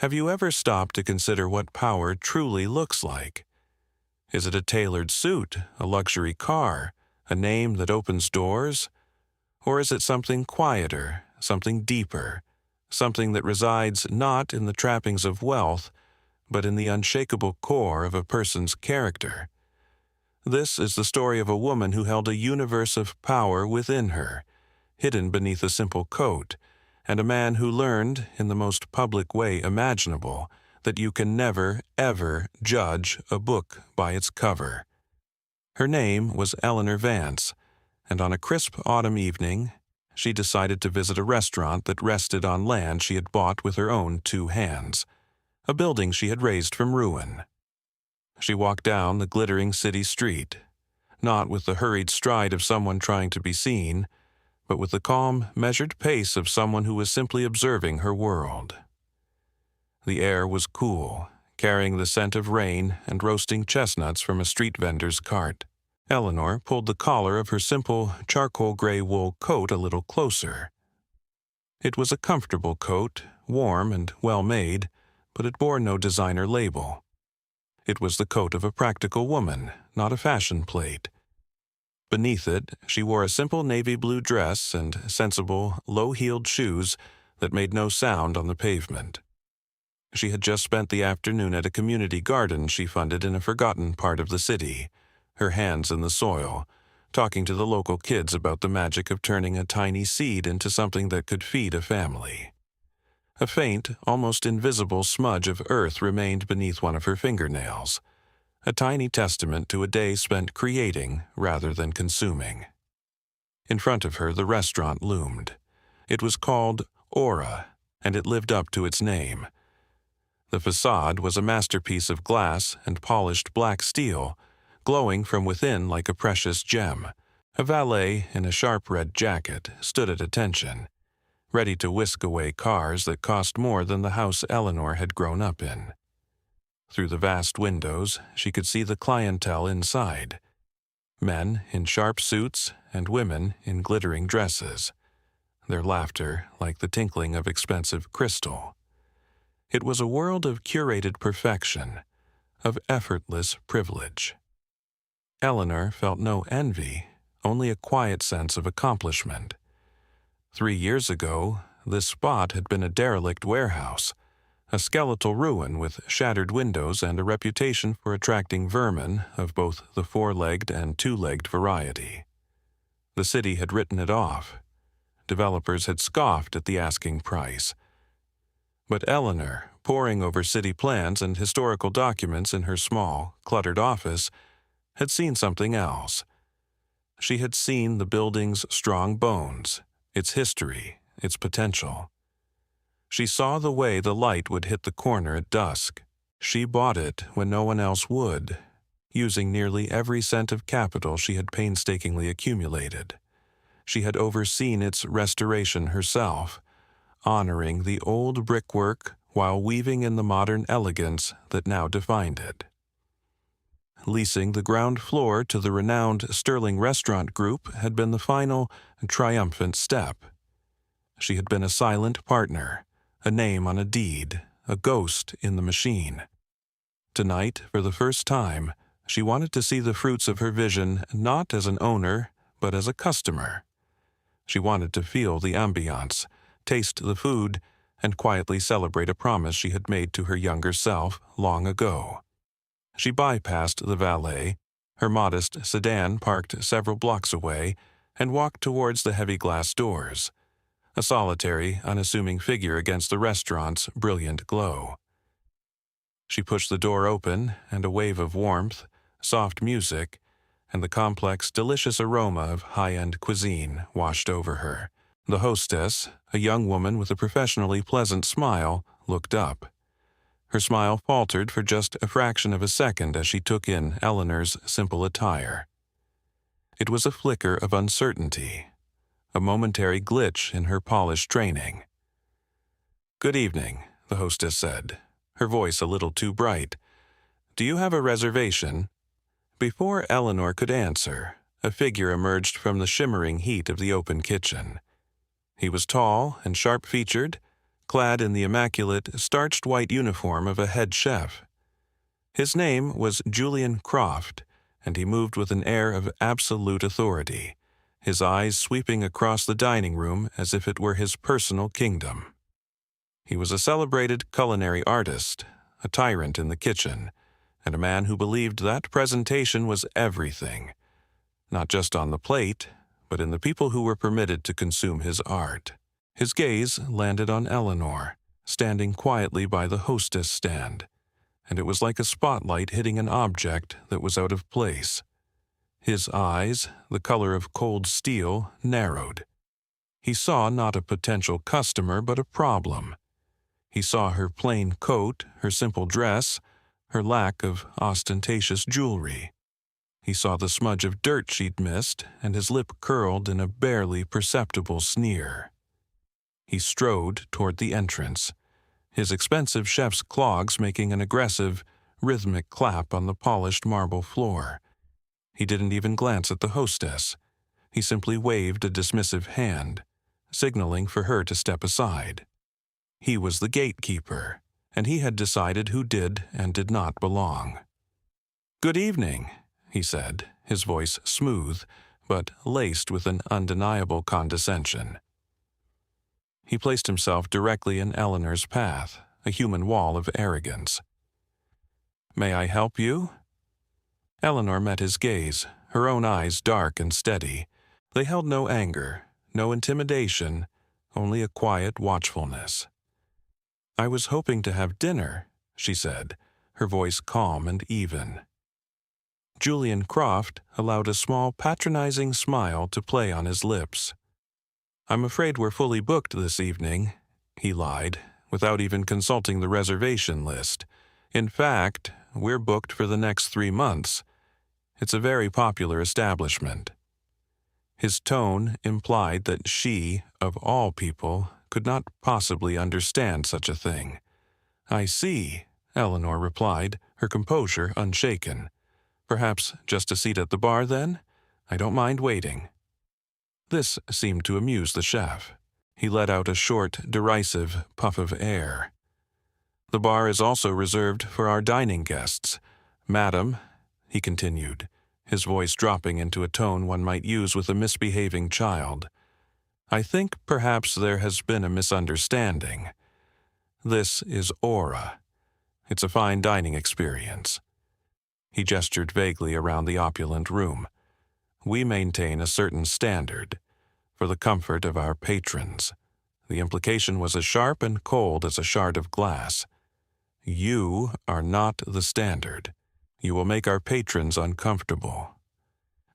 Have you ever stopped to consider what power truly looks like? Is it a tailored suit, a luxury car, a name that opens doors? Or is it something quieter, something deeper, something that resides not in the trappings of wealth, but in the unshakable core of a person's character? This is the story of a woman who held a universe of power within her, hidden beneath a simple coat, and a man who learned, in the most public way imaginable, that you can never, ever judge a book by its cover. Her name was Eleanor Vance, and on a crisp autumn evening, she decided to visit a restaurant that rested on land she had bought with her own 2 hands, a building she had raised from ruin. She walked down the glittering city street, not with the hurried stride of someone trying to be seen, but with the calm, measured pace of someone who was simply observing her world. The air was cool, carrying the scent of rain and roasting chestnuts from a street vendor's cart. Eleanor pulled the collar of her simple charcoal gray wool coat a little closer. It was a comfortable coat, warm and well-made, but it bore no designer label. It was the coat of a practical woman, not a fashion plate. Beneath it, she wore a simple navy blue dress and sensible, low-heeled shoes that made no sound on the pavement. She had just spent the afternoon at a community garden she funded in a forgotten part of the city, her hands in the soil, talking to the local kids about the magic of turning a tiny seed into something that could feed a family. A faint, almost invisible smudge of earth remained beneath one of her fingernails, a tiny testament to a day spent creating rather than consuming. In front of her, the restaurant loomed. It was called Aura, and it lived up to its name. The facade was a masterpiece of glass and polished black steel, glowing from within like a precious gem. A valet in a sharp red jacket stood at attention, ready to whisk away cars that cost more than the house Eleanor had grown up in. Through the vast windows, she could see the clientele inside, men in sharp suits and women in glittering dresses, their laughter like the tinkling of expensive crystal. It was a world of curated perfection, of effortless privilege. Eleanor felt no envy, only a quiet sense of accomplishment. 3 years ago, this spot had been a derelict warehouse, a skeletal ruin with shattered windows and a reputation for attracting vermin of both the 4-legged and 2-legged variety. The city had written it off. Developers had scoffed at the asking price. But Eleanor, poring over city plans and historical documents in her small, cluttered office, had seen something else. She had seen the building's strong bones, its history, its potential. She saw the way the light would hit the corner at dusk. She bought it when no one else would, using nearly every cent of capital she had painstakingly accumulated. She had overseen its restoration herself, honoring the old brickwork while weaving in the modern elegance that now defined it. Leasing the ground floor to the renowned Sterling Restaurant Group had been the final, triumphant step. She had been a silent partner, a name on a deed, a ghost in the machine. Tonight, for the first time, she wanted to see the fruits of her vision not as an owner, but as a customer. She wanted to feel the ambiance, taste the food, and quietly celebrate a promise she had made to her younger self long ago. She bypassed the valet, her modest sedan parked several blocks away, and walked towards the heavy glass doors, a solitary, unassuming figure against the restaurant's brilliant glow. She pushed the door open, and a wave of warmth, soft music, and the complex, delicious aroma of high-end cuisine washed over her. The hostess, a young woman with a professionally pleasant smile, looked up. Her smile faltered for just a fraction of a second as she took in Eleanor's simple attire. It was a flicker of uncertainty, a momentary glitch in her polished training. "Good evening," the hostess said, her voice a little too bright. "Do you have a reservation?" Before Eleanor could answer, a figure emerged from the shimmering heat of the open kitchen. He was tall and sharp-featured, clad in the immaculate, starched white uniform of a head chef. His name was Julian Croft, and he moved with an air of absolute authority, his eyes sweeping across the dining room as if it were his personal kingdom. He was a celebrated culinary artist, a tyrant in the kitchen, and a man who believed that presentation was everything, not just on the plate, but in the people who were permitted to consume his art. His gaze landed on Eleanor, standing quietly by the hostess stand, and it was like a spotlight hitting an object that was out of place. His eyes, the color of cold steel, narrowed. He saw not a potential customer, but a problem. He saw her plain coat, her simple dress, her lack of ostentatious jewelry. He saw the smudge of dirt she'd missed, and his lip curled in a barely perceptible sneer. He strode toward the entrance, his expensive chef's clogs making an aggressive, rhythmic clap on the polished marble floor. He didn't even glance at the hostess. He simply waved a dismissive hand, signaling for her to step aside. He was the gatekeeper, and he had decided who did and did not belong. "Good evening," he said, his voice smooth, but laced with an undeniable condescension. He placed himself directly in Eleanor's path, a human wall of arrogance. "May I help you?" Eleanor met his gaze, her own eyes dark and steady. They held no anger, no intimidation, only a quiet watchfulness. "I was hoping to have dinner," she said, her voice calm and even. Julian Croft allowed a small patronizing smile to play on his lips. "I'm afraid we're fully booked this evening," he lied, without even consulting the reservation list. "In fact, we're booked for the next 3 months. It's a very popular establishment." His tone implied that she, of all people, could not possibly understand such a thing. "I see," Eleanor replied, her composure unshaken. "Perhaps just a seat at the bar, then? I don't mind waiting." This seemed to amuse the chef. He let out a short, derisive puff of air. "The bar is also reserved for our dining guests. Madam," he continued, his voice dropping into a tone one might use with a misbehaving child, "I think perhaps there has been a misunderstanding. This is Aura. It's a fine dining experience." He gestured vaguely around the opulent room. "We maintain a certain standard for the comfort of our patrons." The implication was as sharp and cold as a shard of glass. "You are not the standard. You will make our patrons uncomfortable."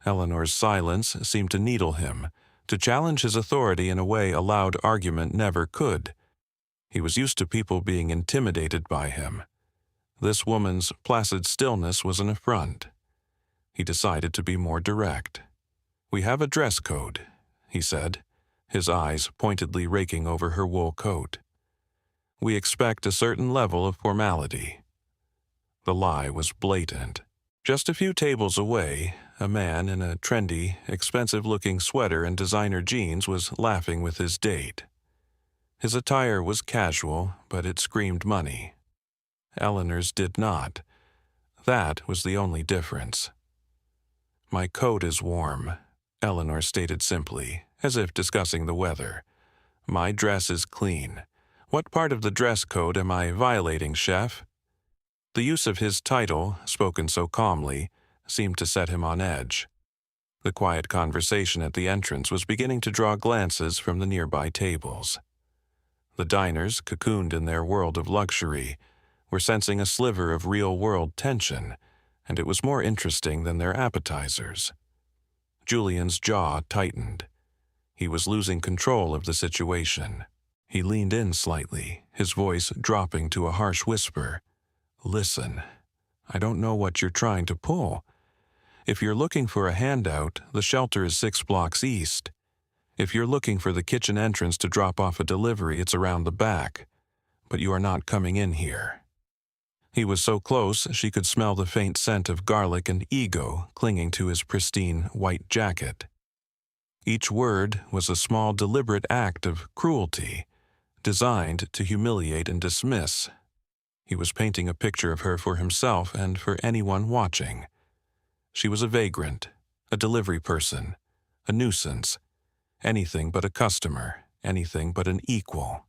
Eleanor's silence seemed to needle him, to challenge his authority in a way a loud argument never could. He was used to people being intimidated by him. This woman's placid stillness was an affront. He decided to be more direct. "We have a dress code," he said, his eyes pointedly raking over her wool coat. "We expect a certain level of formality." The lie was blatant. Just a few tables away, a man in a trendy, expensive-looking sweater and designer jeans was laughing with his date. His attire was casual, but it screamed money. Eleanor's did not. That was the only difference. "My coat is warm," Eleanor stated simply, as if discussing the weather. "My dress is clean. What part of the dress code am I violating, chef?" The use of his title, spoken so calmly, seemed to set him on edge. The quiet conversation at the entrance was beginning to draw glances from the nearby tables. The diners, cocooned in their world of luxury, were sensing a sliver of real-world tension, and it was more interesting than their appetizers. Julian's jaw tightened. He was losing control of the situation. He leaned in slightly, his voice dropping to a harsh whisper. "Listen, I don't know what you're trying to pull. If you're looking for a handout, the shelter is 6 blocks east. If you're looking for the kitchen entrance to drop off a delivery, it's around the back. But you are not coming in here." He was so close she could smell the faint scent of garlic and ego clinging to his pristine white jacket. Each word was a small deliberate act of cruelty, designed to humiliate and dismiss. He was painting a picture of her for himself and for anyone watching. She was a vagrant, a delivery person, a nuisance, anything but a customer, anything but an equal.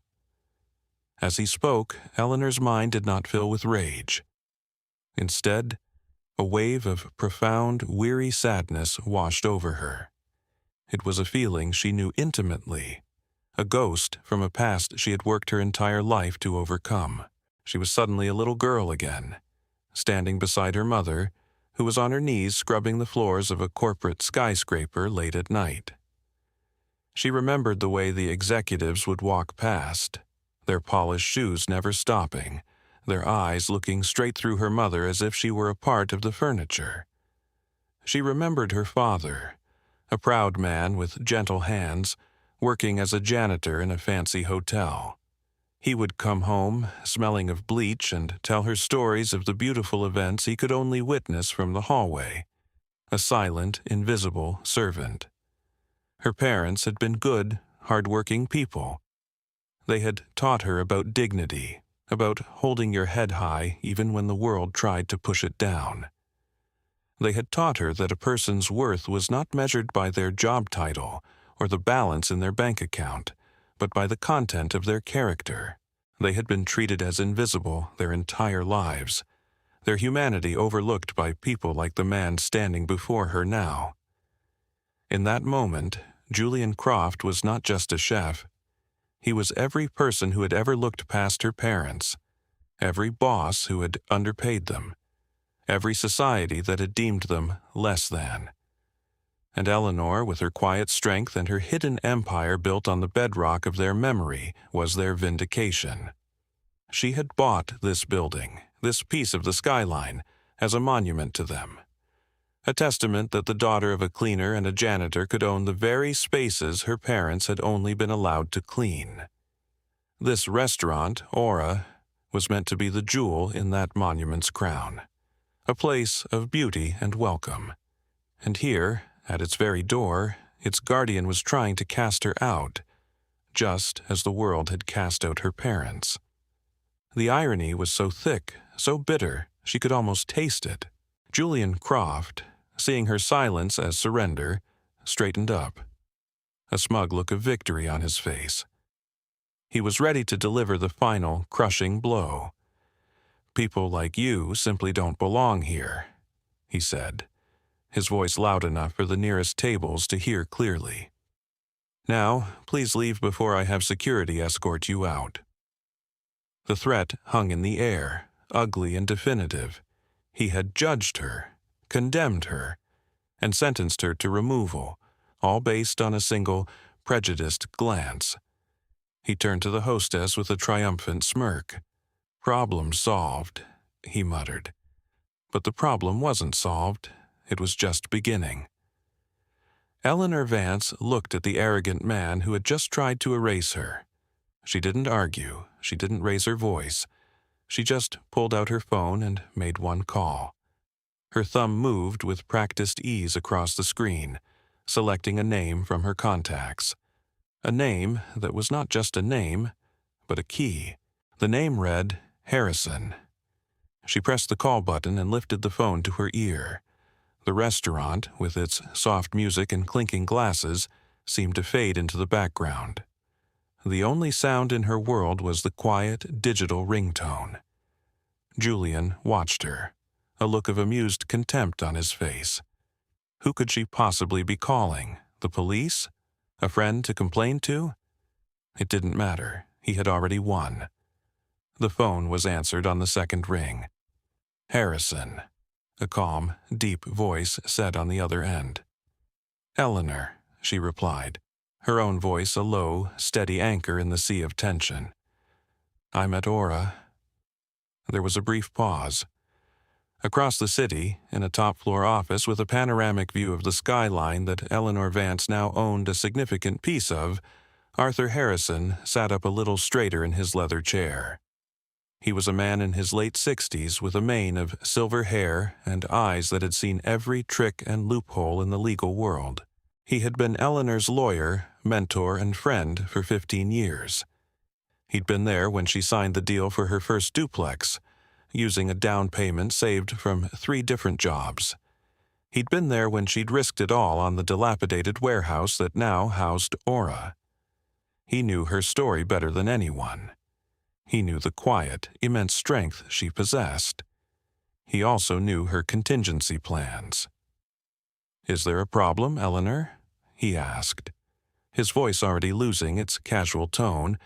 As he spoke, Eleanor's mind did not fill with rage. Instead, a wave of profound, weary sadness washed over her. It was a feeling she knew intimately, a ghost from a past she had worked her entire life to overcome. She was suddenly a little girl again, standing beside her mother, who was on her knees scrubbing the floors of a corporate skyscraper late at night. She remembered the way the executives would walk past, their polished shoes never stopping, their eyes looking straight through her mother as if she were a part of the furniture. She remembered her father, a proud man with gentle hands, working as a janitor in a fancy hotel. He would come home, smelling of bleach, and tell her stories of the beautiful events he could only witness from the hallway, a silent, invisible servant. Her parents had been good, hard-working people. They had taught her about dignity, about holding your head high even when the world tried to push it down. They had taught her that a person's worth was not measured by their job title or the balance in their bank account, but by the content of their character. They had been treated as invisible their entire lives, their humanity overlooked by people like the man standing before her now. In that moment, Julian Croft was not just a chef. He was every person who had ever looked past her parents, every boss who had underpaid them, every society that had deemed them less than. And Eleanor, with her quiet strength and her hidden empire built on the bedrock of their memory, was their vindication. She had bought this building, this piece of the skyline, as a monument to them. A testament that the daughter of a cleaner and a janitor could own the very spaces her parents had only been allowed to clean. This restaurant, Aura, was meant to be the jewel in that monument's crown, a place of beauty and welcome. And here, at its very door, its guardian was trying to cast her out, just as the world had cast out her parents. The irony was so thick, so bitter, she could almost taste it. Julian Croft, seeing her silence as surrender, straightened up, a smug look of victory on his face. He was ready to deliver the final, crushing blow. "People like you simply don't belong here," he said, his voice loud enough for the nearest tables to hear clearly. "Now, please leave before I have security escort you out." The threat hung in the air, ugly and definitive. He had judged her, condemned her, and sentenced her to removal, all based on a single, prejudiced glance. He turned to the hostess with a triumphant smirk. "Problem solved," he muttered. But the problem wasn't solved. It was just beginning. Eleanor Vance looked at the arrogant man who had just tried to erase her. She didn't argue. She didn't raise her voice. She just pulled out her phone and made one call. Her thumb moved with practiced ease across the screen, selecting a name from her contacts. A name that was not just a name, but a key. The name read Harrison. She pressed the call button and lifted the phone to her ear. The restaurant, with its soft music and clinking glasses, seemed to fade into the background. The only sound in her world was the quiet, digital ringtone. Julian watched her, a look of amused contempt on his face. Who could she possibly be calling? The police? A friend to complain to? It didn't matter. He had already won. The phone was answered on the second ring. "Harrison," a calm, deep voice said on the other end. "Eleanor," she replied, her own voice a low, steady anchor in the sea of tension. "I'm at Aura." There was a brief pause. Across the city, in a top-floor office with a panoramic view of the skyline that Eleanor Vance now owned a significant piece of, Arthur Harrison sat up a little straighter in his leather chair. He was a man in his late 60s with a mane of silver hair and eyes that had seen every trick and loophole in the legal world. He had been Eleanor's lawyer, mentor, and friend for 15 years. He'd been there when she signed the deal for her first duplex, using a down payment saved from 3 different jobs. He'd been there when she'd risked it all on the dilapidated warehouse that now housed Aura. He knew her story better than anyone. He knew the quiet, immense strength she possessed. He also knew her contingency plans. "Is there a problem, Eleanor?" he asked, his voice already losing its casual tone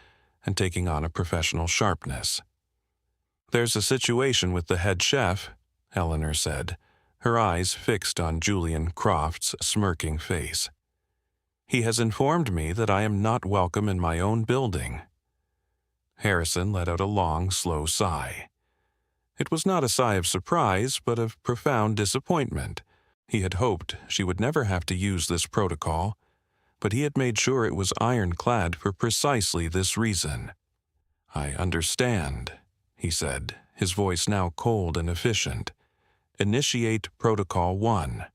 and taking on a professional sharpness. "There's a situation with the head chef," Eleanor said, her eyes fixed on Julian Croft's smirking face. "He has informed me that I am not welcome in my own building." Harrison let out a long, slow sigh. It was not a sigh of surprise, but of profound disappointment. He had hoped she would never have to use this protocol, but he had made sure it was ironclad for precisely this reason. "I understand," he said, his voice now cold and efficient. "Initiate Protocol 1.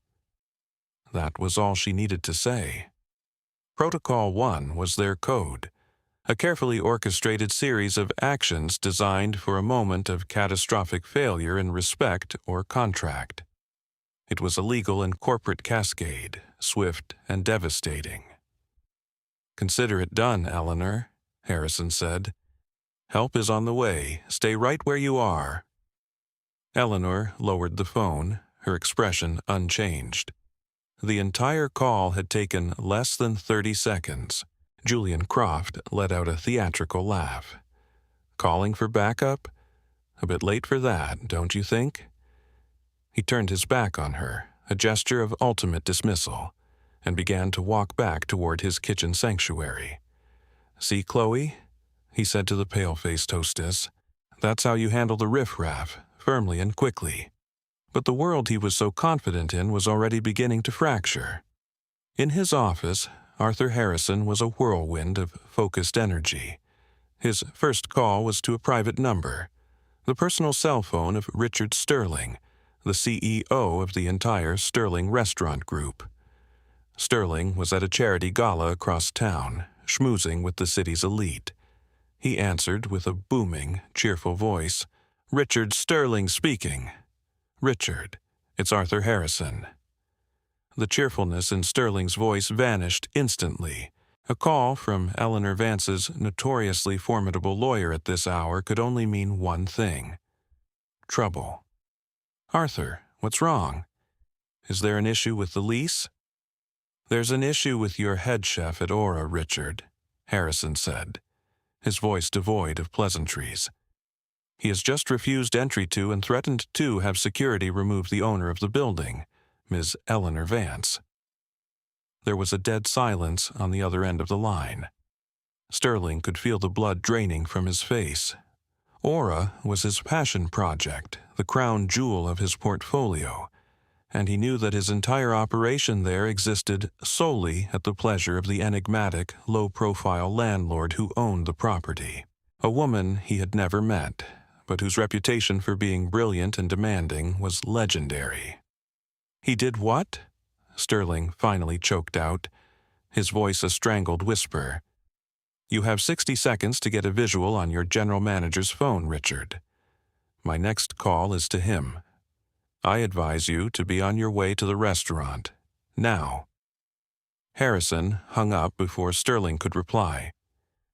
That was all she needed to say. Protocol 1 was their code, a carefully orchestrated series of actions designed for a moment of catastrophic failure in respect or contract. It was a legal and corporate cascade, swift and devastating. "Consider it done, Eleanor," Harrison said. "Help is on the way. Stay right where you are." Eleanor lowered the phone, her expression unchanged. The entire call had taken less than 30 seconds. Julian Croft let out a theatrical laugh. "Calling for backup? A bit late for that, don't you think?" He turned his back on her, a gesture of ultimate dismissal, and began to walk back toward his kitchen sanctuary. "See, Chloe?" he said to the pale-faced hostess. "That's how you handle the riffraff, firmly and quickly." But the world he was so confident in was already beginning to fracture. In his office, Arthur Harrison was a whirlwind of focused energy. His first call was to a private number, the personal cell phone of Richard Sterling, the CEO of the entire Sterling Restaurant Group. Sterling was at a charity gala across town, schmoozing with the city's elite. He answered with a booming, cheerful voice. "Richard Sterling speaking." "Richard, it's Arthur Harrison." The cheerfulness in Sterling's voice vanished instantly. A call from Eleanor Vance's notoriously formidable lawyer at this hour could only mean one thing: trouble. "Arthur, what's wrong? Is there an issue with the lease?" "There's an issue with your head chef at Aura, Richard," Harrison said, his voice devoid of pleasantries. "He has just refused entry to and threatened to have security remove the owner of the building, Ms. Eleanor Vance." There was a dead silence on the other end of the line. Sterling could feel the blood draining from his face. Aura was his passion project, the crown jewel of his portfolio, and he knew that his entire operation there existed solely at the pleasure of the enigmatic, low-profile landlord who owned the property. A woman he had never met, but whose reputation for being brilliant and demanding was legendary. "He did what?" Sterling finally choked out, his voice a strangled whisper. "You have 60 seconds to get a visual on your general manager's phone, Richard. My next call is to him. I advise you to be on your way to the restaurant. Now." Harrison hung up before Sterling could reply.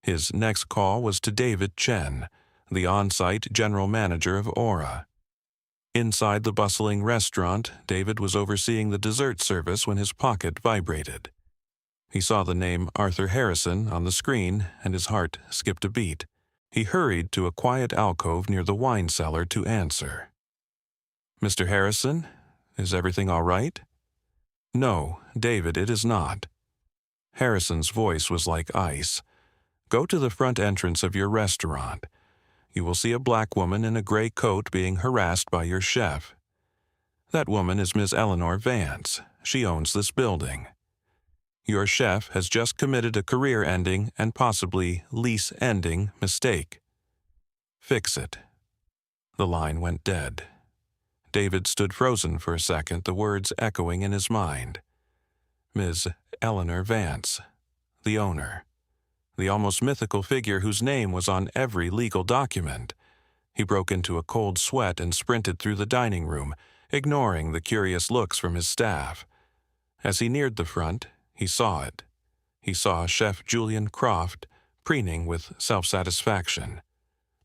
His next call was to David Chen, the on-site general manager of Aura. Inside the bustling restaurant, David was overseeing the dessert service when his pocket vibrated. He saw the name Arthur Harrison on the screen, and his heart skipped a beat. He hurried to a quiet alcove near the wine cellar to answer. "Mr. Harrison, is everything all right?" "No, David, it is not." Harrison's voice was like ice. "Go to the front entrance of your restaurant. You will see a black woman in a gray coat being harassed by your chef. That woman is Miss Eleanor Vance. She owns this building. Your chef has just committed a career-ending and possibly lease-ending mistake. Fix it." The line went dead. David stood frozen for a second, the words echoing in his mind. Ms. Eleanor Vance, the owner. the almost mythical figure whose name was on every legal document. He broke into a cold sweat and sprinted through the dining room, ignoring the curious looks from his staff. As he neared the front, he saw it. He saw Chef Julian Croft preening with self-satisfaction,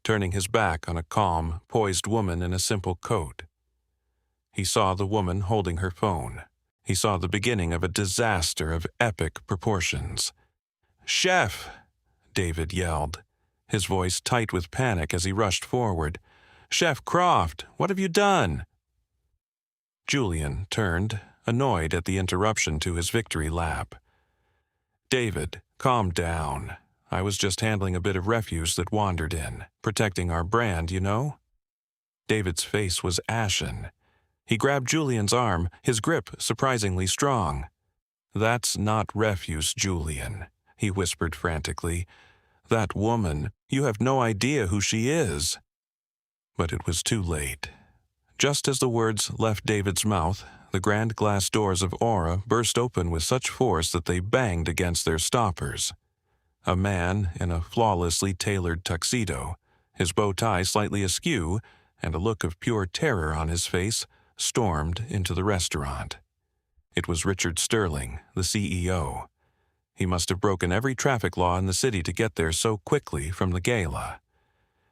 turning his back on a calm, poised woman in a simple coat. He saw the woman holding her phone. He saw the beginning of a disaster of epic proportions. "Chef!" David yelled, his voice tight with panic as he rushed forward. "Chef Croft, what have you done?" Julian turned, annoyed at the interruption to his victory lap. "David, calm down. I was just handling a bit of refuse that wandered in, protecting our brand, you know?" David's face was ashen. He grabbed Julian's arm, his grip surprisingly strong. "That's not refuse, Julian," he whispered frantically. "That woman, you have no idea who she is." But it was too late. Just as the words left David's mouth, the grand glass doors of Aura burst open with such force that they banged against their stoppers. A man in a flawlessly tailored tuxedo, his bow tie slightly askew, and a look of pure terror on his face, stormed into the restaurant. It was Richard Sterling, the CEO. He must have broken every traffic law in the city to get there so quickly from the gala.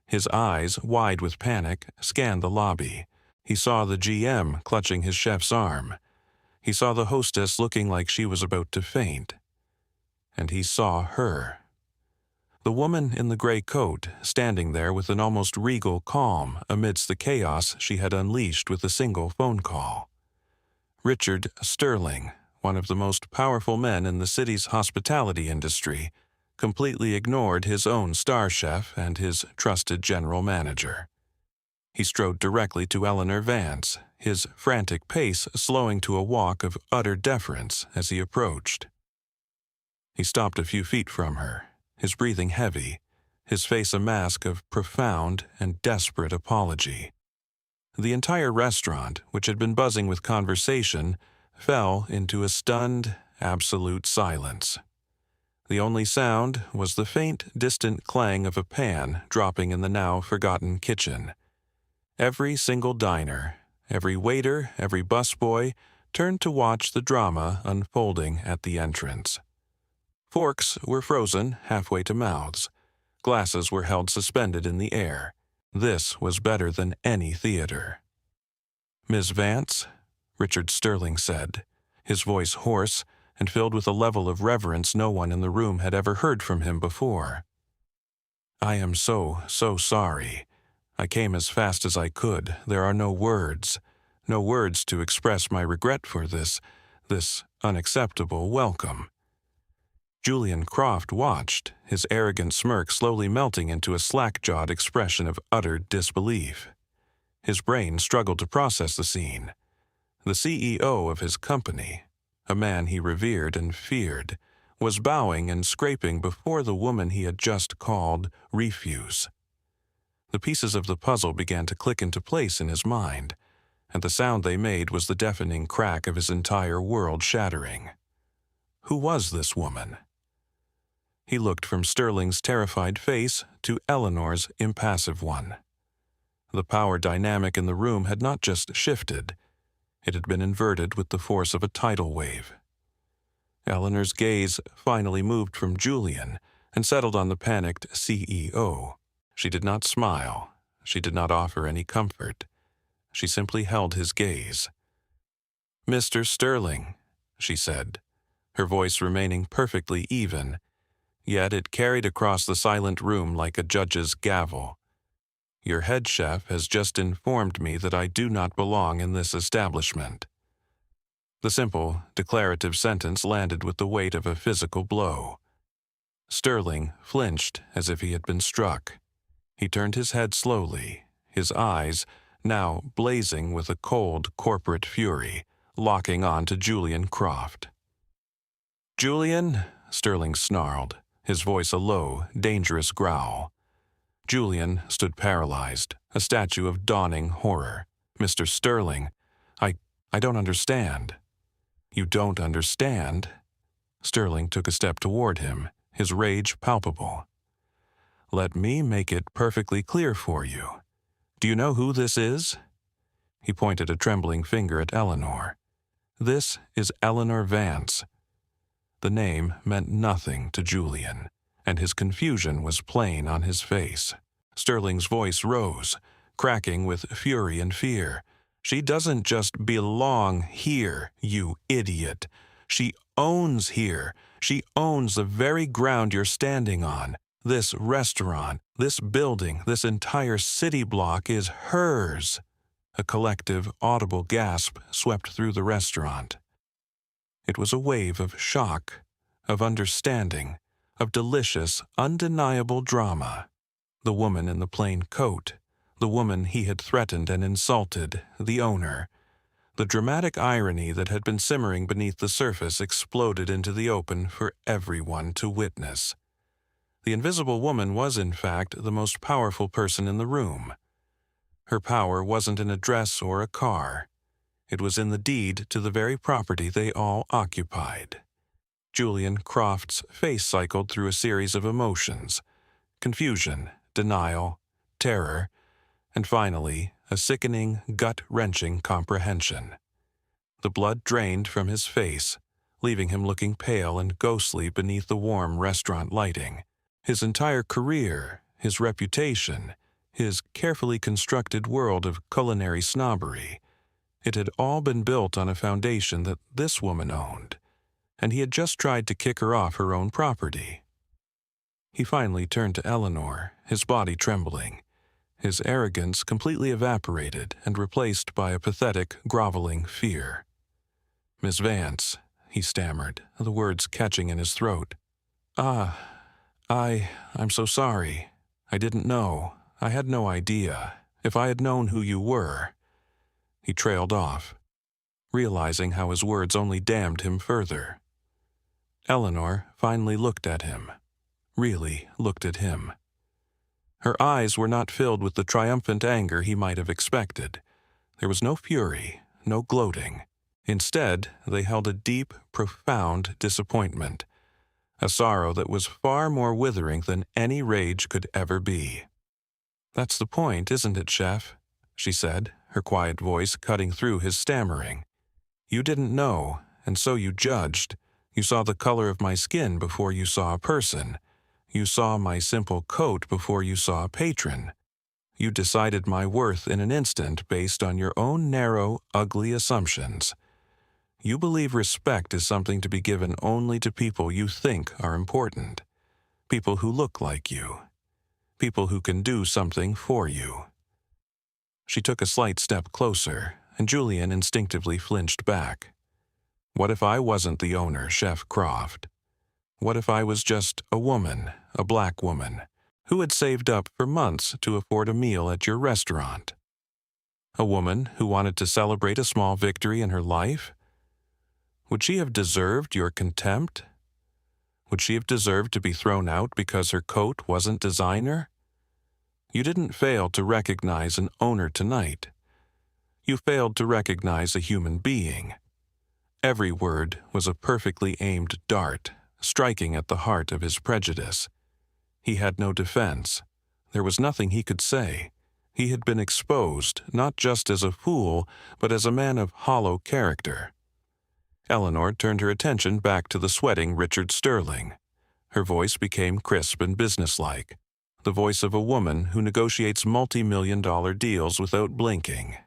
His eyes, wide with panic, scanned the lobby. He saw the GM clutching his chef's arm. He saw the hostess looking like she was about to faint. And he saw her. The woman in the gray coat, standing there with an almost regal calm amidst the chaos she had unleashed with a single phone call. Richard Sterling, one of the most powerful men in the city's hospitality industry, completely ignored his own star chef and his trusted general manager. He strode directly to Eleanor Vance, his frantic pace slowing to a walk of utter deference as he approached. He stopped a few feet from her, his breathing heavy, his face a mask of profound and desperate apology. The entire restaurant, which had been buzzing with conversation, fell into a stunned, absolute silence. The only sound was the faint, distant clang of a pan dropping in the now forgotten kitchen. Every single diner, every waiter, every busboy turned to watch the drama unfolding at the entrance. Forks were frozen halfway to mouths. Glasses were held suspended in the air. This was better than any theater. "Miss Vance," Richard Sterling said, his voice hoarse and filled with a level of reverence no one in the room had ever heard from him before. "I am so sorry. I came as fast as I could. There are no words to express my regret for this unacceptable welcome." Julian Croft watched, his arrogant smirk slowly melting into a slack-jawed expression of utter disbelief. His brain struggled to process the scene. The CEO of his company, a man he revered and feared, was bowing and scraping before the woman he had just called refuse. The pieces of the puzzle began to click into place in his mind, and the sound they made was the deafening crack of his entire world shattering. Who was this woman? He looked from Sterling's terrified face to Eleanor's impassive one. The power dynamic in the room had not just shifted, it had been inverted with the force of a tidal wave. Eleanor's gaze finally moved from Julian and settled on the panicked CEO. She did not smile. She did not offer any comfort. She simply held his gaze. "Mr. Sterling," she said, her voice remaining perfectly even, yet it carried across the silent room like a judge's gavel. "Your head chef has just informed me that I do not belong in this establishment." The simple, declarative sentence landed with the weight of a physical blow. Sterling flinched as if he had been struck. He turned his head slowly, his eyes, now blazing with a cold corporate fury, locking on to Julian Croft. "Julian," Sterling snarled, his voice a low, dangerous growl. Julian stood paralyzed, a statue of dawning horror. "Mr. Sterling, I don't understand." "You don't understand?" Sterling took a step toward him, his rage palpable. "Let me make it perfectly clear for you. Do you know who this is?" He pointed a trembling finger at Eleanor. "This is Eleanor Vance." The name meant nothing to Julian, and his confusion was plain on his face. Sterling's voice rose, cracking with fury and fear. "She doesn't just belong here, you idiot. She owns here. She owns the very ground you're standing on. This restaurant, this building, this entire city block is hers." A collective, audible gasp swept through the restaurant. It was a wave of shock, of understanding, of delicious, undeniable drama. The woman in the plain coat, the woman he had threatened and insulted, the owner. The dramatic irony that had been simmering beneath the surface exploded into the open for everyone to witness. The invisible woman was, in fact, the most powerful person in the room. Her power wasn't in a dress or a car. It was in the deed to the very property they all occupied. Julian Croft's face cycled through a series of emotions: confusion, denial, terror, and finally, a sickening, gut-wrenching comprehension. The blood drained from his face, leaving him looking pale and ghostly beneath the warm restaurant lighting. His entire career, his reputation, his carefully constructed world of culinary snobbery, it had all been built on a foundation that this woman owned, and he had just tried to kick her off her own property. He finally turned to Eleanor, his body trembling, his arrogance completely evaporated and replaced by a pathetic, groveling fear. "Miss Vance," he stammered, the words catching in his throat. I'm so sorry. I didn't know. I had no idea. If I had known who you were." He trailed off, realizing how his words only damned him further. Eleanor finally looked at him, really looked at him. Her eyes were not filled with the triumphant anger he might have expected. There was no fury, no gloating. Instead, they held a deep, profound disappointment, a sorrow that was far more withering than any rage could ever be. "That's the point, isn't it, Chef?" she said, her quiet voice cutting through his stammering. "You didn't know, and so you judged. You saw the color of my skin before you saw a person. You saw my simple coat before you saw a patron. You decided my worth in an instant based on your own narrow, ugly assumptions. You believe respect is something to be given only to people you think are important, people who look like you, people who can do something for you." She took a slight step closer, and Julian instinctively flinched back. What if I wasn't the owner, Chef Croft? What if I was just a woman, a black woman, who had saved up for months to afford a meal at your restaurant? A woman who wanted to celebrate a small victory in her life? Would she have deserved your contempt? Would she have deserved to be thrown out because her coat wasn't designer? You didn't fail to recognize an owner tonight. You failed to recognize a human being. Every word was a perfectly aimed dart, striking at the heart of his prejudice. He had no defense. There was nothing he could say. He had been exposed, not just as a fool, but as a man of hollow character. Eleanor turned her attention back to the sweating Richard Sterling. Her voice became crisp and businesslike, the voice of a woman who negotiates multi-million-dollar deals without blinking.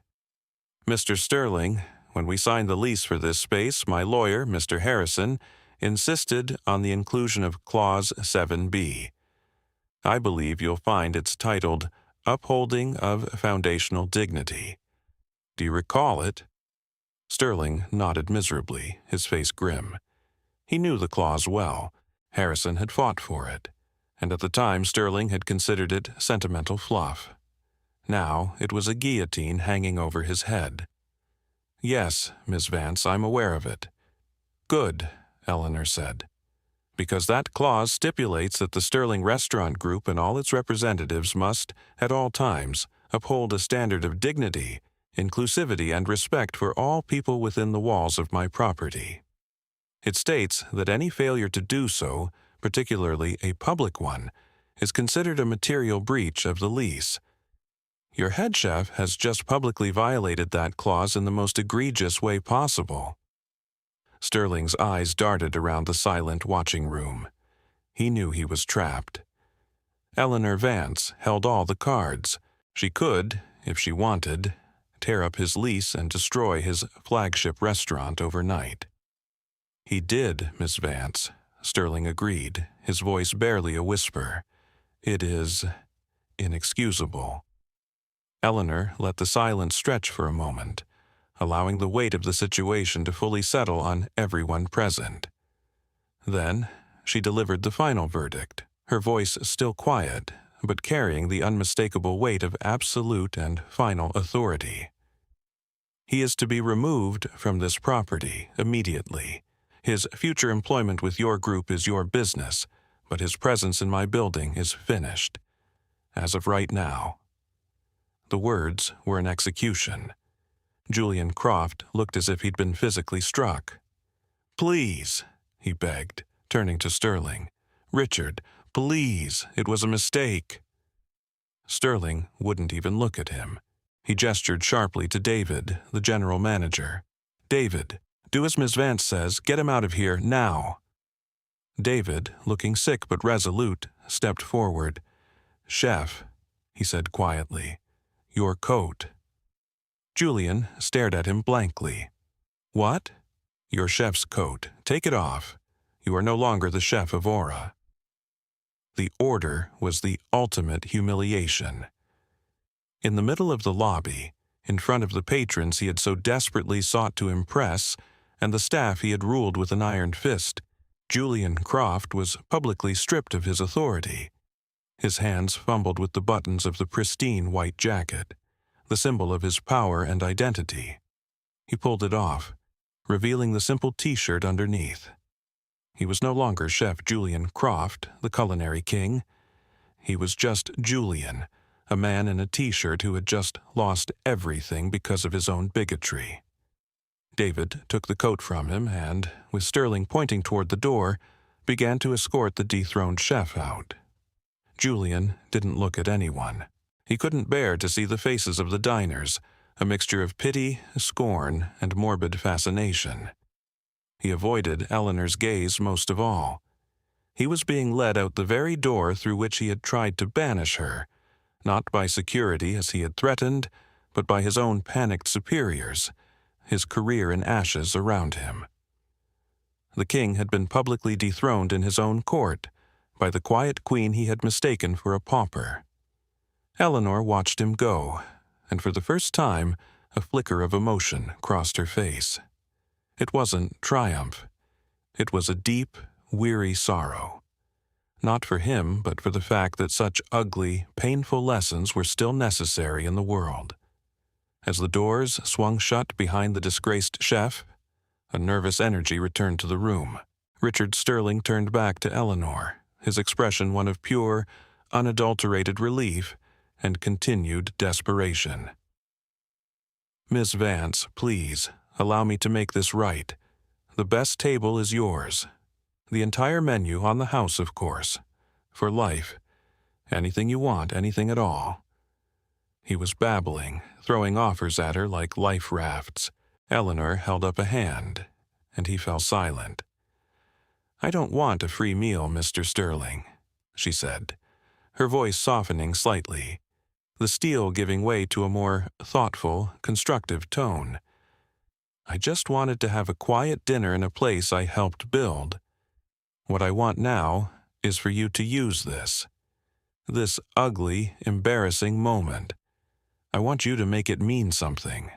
"Mr. Sterling, when we signed the lease for this space, my lawyer, Mr. Harrison, insisted on the inclusion of Clause 7B. I believe you'll find it's titled Upholding of Foundational Dignity. Do you recall it?" Sterling nodded miserably, his face grim. He knew the clause well. Harrison had fought for it, and at the time Sterling had considered it sentimental fluff. Now it was a guillotine hanging over his head. "Yes, Miss Vance, I'm aware of it." "Good," Eleanor said, "because that clause stipulates that the Sterling Restaurant Group and all its representatives must, at all times, uphold a standard of dignity, inclusivity, and respect for all people within the walls of my property. It states that any failure to do so particularly a public one, is considered a material breach of the lease. Your head chef has just publicly violated that clause in the most egregious way possible." Sterling's eyes darted around the silent watching room. He knew he was trapped. Eleanor Vance held all the cards. She could, if she wanted, tear up his lease and destroy his flagship restaurant overnight. "He did, Miss Vance," Sterling agreed, his voice barely a whisper. "It is inexcusable." Eleanor let the silence stretch for a moment, allowing the weight of the situation to fully settle on everyone present. Then she delivered the final verdict, her voice still quiet, but carrying the unmistakable weight of absolute and final authority. "He is to be removed from this property immediately. His future employment with your group is your business, but his presence in my building is finished. As of right now." The words were an execution. Julian Croft looked as if he'd been physically struck. "Please," he begged, turning to Sterling. "Richard, please, it was a mistake." Sterling wouldn't even look at him. He gestured sharply to David, the general manager. "David, do as Ms. Vance says. Get him out of here, now." David, looking sick but resolute, stepped forward. "Chef," he said quietly, "your coat." Julian stared at him blankly. "What?" "Your chef's coat. Take it off. You are no longer the chef of Aura." The order was the ultimate humiliation. In the middle of the lobby, in front of the patrons he had so desperately sought to impress, and the staff he had ruled with an iron fist, Julian Croft was publicly stripped of his authority. His hands fumbled with the buttons of the pristine white jacket, the symbol of his power and identity. He pulled it off, revealing the simple T-shirt underneath. He was no longer Chef Julian Croft, the culinary king. He was just Julian, a man in a T-shirt who had just lost everything because of his own bigotry. David took the coat from him and, with Sterling pointing toward the door, began to escort the dethroned chef out. Julian didn't look at anyone. He couldn't bear to see the faces of the diners, a mixture of pity, scorn, and morbid fascination. He avoided Eleanor's gaze most of all. He was being led out the very door through which he had tried to banish her, not by security as he had threatened, but by his own panicked superiors, his career in ashes around him. The king had been publicly dethroned in his own court, by the quiet queen he had mistaken for a pauper. Eleanor watched him go, and for the first time, a flicker of emotion crossed her face. It wasn't triumph. It was a deep, weary sorrow. Not for him, but for the fact that such ugly, painful lessons were still necessary in the world. As the doors swung shut behind the disgraced chef, a nervous energy returned to the room. Richard Sterling turned back to Eleanor, his expression one of pure, unadulterated relief and continued desperation. "Miss Vance, please, allow me to make this right. The best table is yours. The entire menu on the house, of course. For life. Anything you want, anything at all." He was babbling, throwing offers at her like life rafts. Eleanor held up a hand, and he fell silent. "I don't want a free meal, Mr. Sterling," she said, her voice softening slightly, the steel giving way to a more thoughtful, constructive tone. "I just wanted to have a quiet dinner in a place I helped build. What I want now is for you to use this ugly, embarrassing moment. I want you to make it mean something."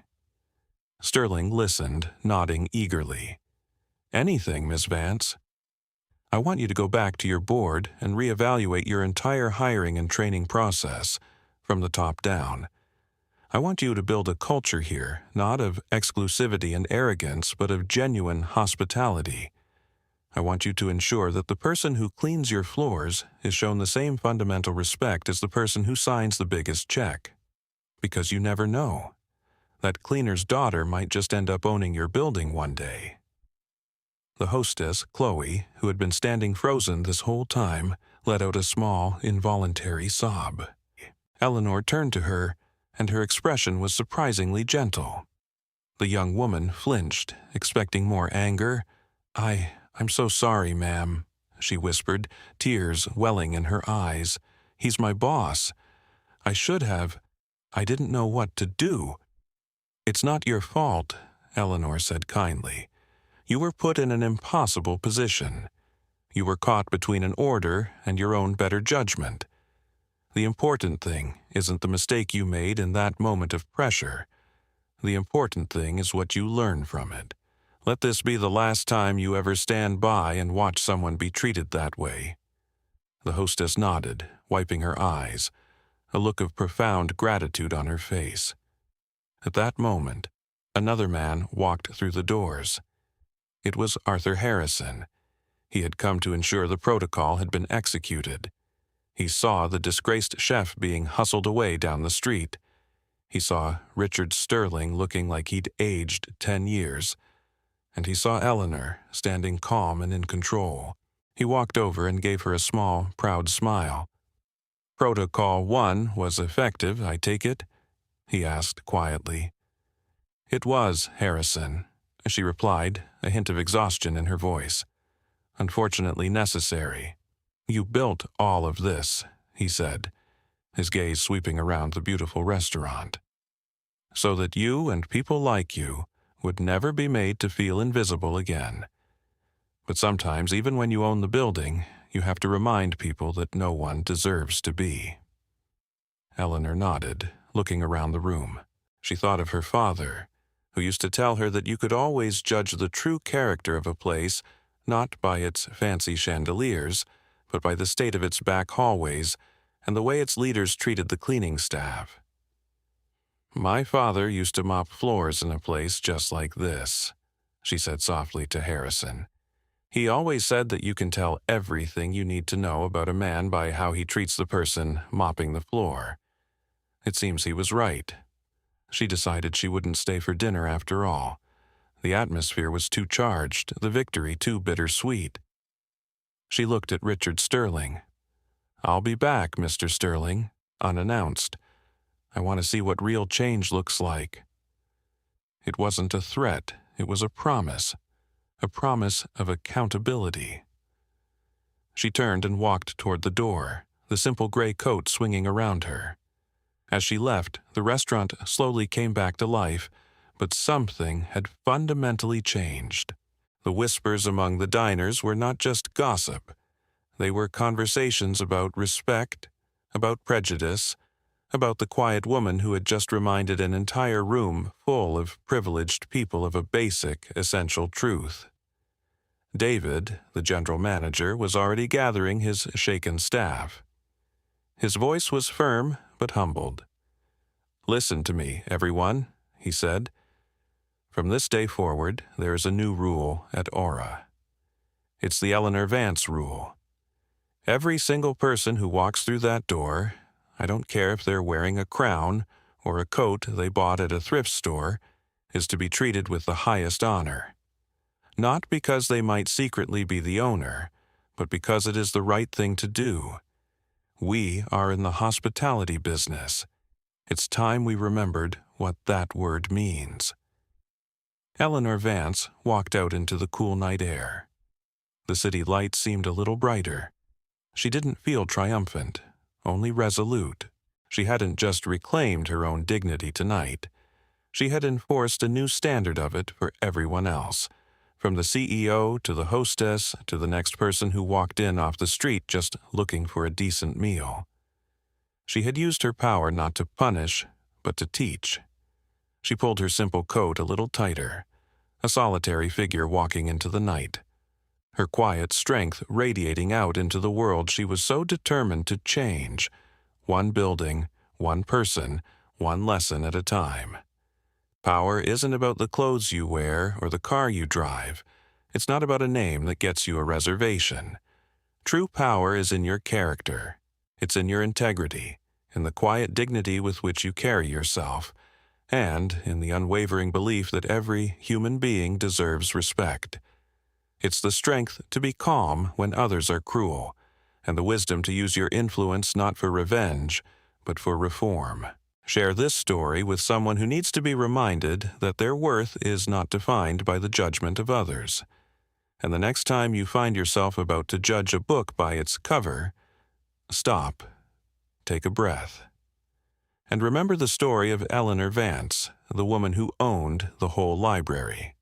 Sterling listened, nodding eagerly. "Anything, Miss Vance. I want you to go back to your board and reevaluate your entire hiring and training process, from the top down. I want you to build a culture here, not of exclusivity and arrogance, but of genuine hospitality. I want you to ensure that the person who cleans your floors is shown the same fundamental respect as the person who signs the biggest check. Because you never know. That cleaner's daughter might just end up owning your building one day." The hostess, Chloe, who had been standing frozen this whole time, let out a small, involuntary sob. Eleanor turned to her, and her expression was surprisingly gentle. The young woman flinched, expecting more anger. I'm so sorry, ma'am," she whispered, tears welling in her eyes. "He's my boss. I didn't know what to do." "It's not your fault," Eleanor said kindly. "You were put in an impossible position. You were caught between an order and your own better judgment. The important thing isn't the mistake you made in that moment of pressure. The important thing is what you learn from it. Let this be the last time you ever stand by and watch someone be treated that way." The hostess nodded, wiping her eyes, a look of profound gratitude on her face. At that moment, another man walked through the doors. It was Arthur Harrison. He had come to ensure the protocol had been executed. He saw the disgraced chef being hustled away down the street. He saw Richard Sterling looking like he'd aged 10 years. And he saw Eleanor standing calm and in control. He walked over and gave her a small, proud smile. "Protocol 1 was effective, I take it?" he asked quietly. "It was, Harrison," she replied, a hint of exhaustion in her voice. "Unfortunately necessary. You built all of this," he said, his gaze sweeping around the beautiful restaurant, "so that you and people like you would never be made to feel invisible again. But sometimes, even when you own the building, you have to remind people that no one deserves to be." Eleanor nodded, looking around the room. She thought of her father, who used to tell her that you could always judge the true character of a place not by its fancy chandeliers, but by the state of its back hallways and the way its leaders treated the cleaning staff. "My father used to mop floors in a place just like this," she said softly to Harrison. "He always said that you can tell everything you need to know about a man by how he treats the person mopping the floor." It seems he was right. She decided she wouldn't stay for dinner after all. The atmosphere was too charged, the victory too bittersweet. She looked at Richard Sterling. "I'll be back, Mr. Sterling," unannounced. "I want to see what real change looks like." It wasn't a threat, it was a promise of accountability. She turned and walked toward the door, the simple gray coat swinging around her. As she left, the restaurant slowly came back to life, but something had fundamentally changed. The whispers among the diners were not just gossip. They were conversations about respect, about prejudice, about the quiet woman who had just reminded an entire room full of privileged people of a basic, essential truth. David, the general manager, was already gathering his shaken staff. His voice was firm but humbled. "Listen to me, everyone," he said. "From this day forward, there is a new rule at Aura. It's the Eleanor Vance rule. Every single person who walks through that door, I don't care if they're wearing a crown or a coat they bought at a thrift store, is to be treated with the highest honor. Not because they might secretly be the owner, but because it is the right thing to do. We are in the hospitality business. It's time we remembered what that word means." Eleanor Vance walked out into the cool night air. The city light seemed a little brighter. She didn't feel triumphant, only resolute. She hadn't just reclaimed her own dignity tonight. She had enforced a new standard of it for everyone else, from the CEO to the hostess to the next person who walked in off the street just looking for a decent meal. She had used her power not to punish, but to teach. She pulled her simple coat a little tighter, a solitary figure walking into the night, her quiet strength radiating out into the world she was so determined to change, one building, one person, one lesson at a time. Power isn't about the clothes you wear or the car you drive. It's not about a name that gets you a reservation. True power is in your character. It's in your integrity, in the quiet dignity with which you carry yourself, and in the unwavering belief that every human being deserves respect. It's the strength to be calm when others are cruel, and the wisdom to use your influence not for revenge, but for reform. Share this story with someone who needs to be reminded that their worth is not defined by the judgment of others. And the next time you find yourself about to judge a book by its cover, stop, take a breath, and remember the story of Eleanor Vance, the woman who owned the whole library.